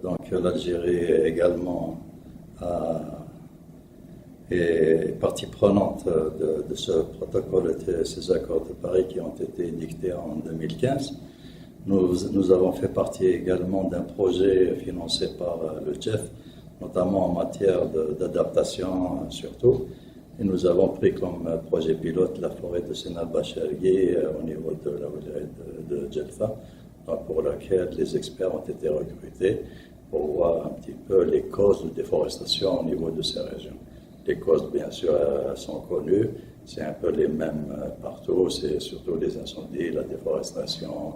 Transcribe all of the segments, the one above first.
Donc l'Algérie également est partie prenante de ce protocole et ces accords de Paris qui ont été dictés en 2015. Nous avons fait partie également d'un projet financé par le GEF, notamment en matière d'adaptation surtout. Et nous avons pris comme projet pilote la forêt de Sena Bachelgi au niveau de la wilaya de Djelfa, pour laquelle les experts ont été recrutés pour voir un petit peu les causes de déforestation au niveau de ces régions. Les causes, bien sûr, sont connues, c'est un peu les mêmes partout, c'est surtout les incendies, la déforestation,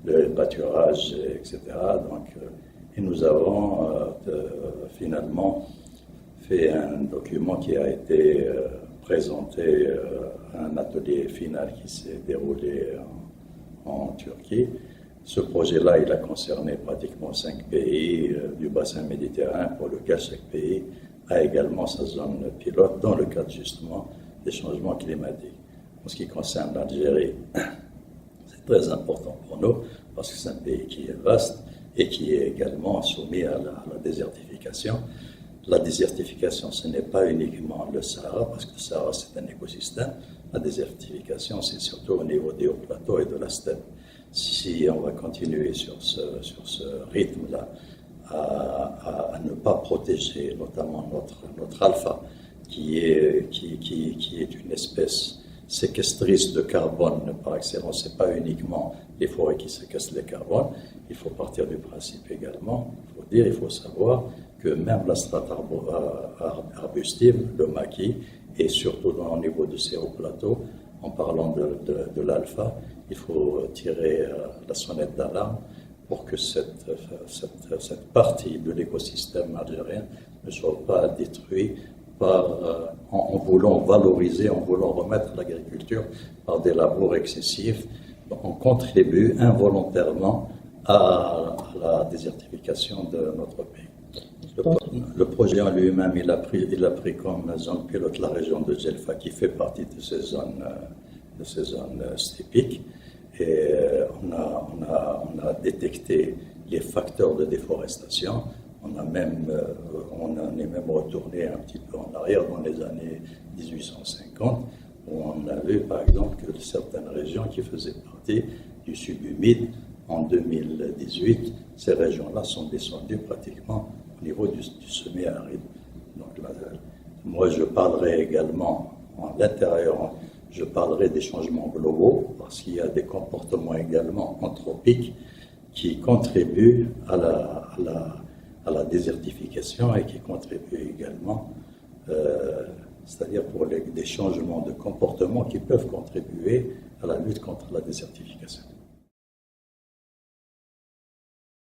le pâturage, etc. Donc, et nous avons finalement fait un document qui a été présenté à un atelier final qui s'est déroulé en Turquie. Ce projet-là, il a concerné pratiquement 5 pays du bassin méditerranéen, pour lequel chaque pays a également sa zone pilote dans le cadre justement des changements climatiques. En ce qui concerne l'Algérie, c'est très important pour nous parce que c'est un pays qui est vaste et qui est également soumis à la désertification. La désertification, ce n'est pas uniquement le Sahara, parce que le Sahara, c'est un écosystème. La désertification, c'est surtout au niveau des hauts plateaux et de la steppe. Si on va continuer sur ce rythme-là, à ne pas protéger notamment notre alpha, qui est une espèce séquestrice de carbone par excellence, c'est pas uniquement les forêts qui séquestrent le carbone. Il faut partir du principe également, il faut savoir que même la strate arbustive, le maquis, et surtout au niveau de ces hauts plateaux, en parlant de l'alpha, il faut tirer la sonnette d'alarme pour que cette partie de l'écosystème algérien ne soit pas détruite en voulant valoriser, en voulant remettre l'agriculture par des labours excessifs. Donc on contribue involontairement à la désertification de notre pays. Le projet en lui-même, il a pris comme zone pilote la région de Djelfa, qui fait partie de ces zones steppiques. Et on a détecté les facteurs de déforestation. On est même retourné un petit peu en arrière dans les années 1850, où on a vu par exemple que certaines régions qui faisaient partie du subhumide, en 2018, ces régions-là sont descendues pratiquement au niveau du semi-aride. Donc là, moi je parlerai également en l'intérieur, je parlerai des changements globaux, parce qu'il y a des comportements également anthropiques qui contribuent à la désertification et qui contribuent également, c'est-à-dire pour des changements de comportement qui peuvent contribuer à la lutte contre la désertification.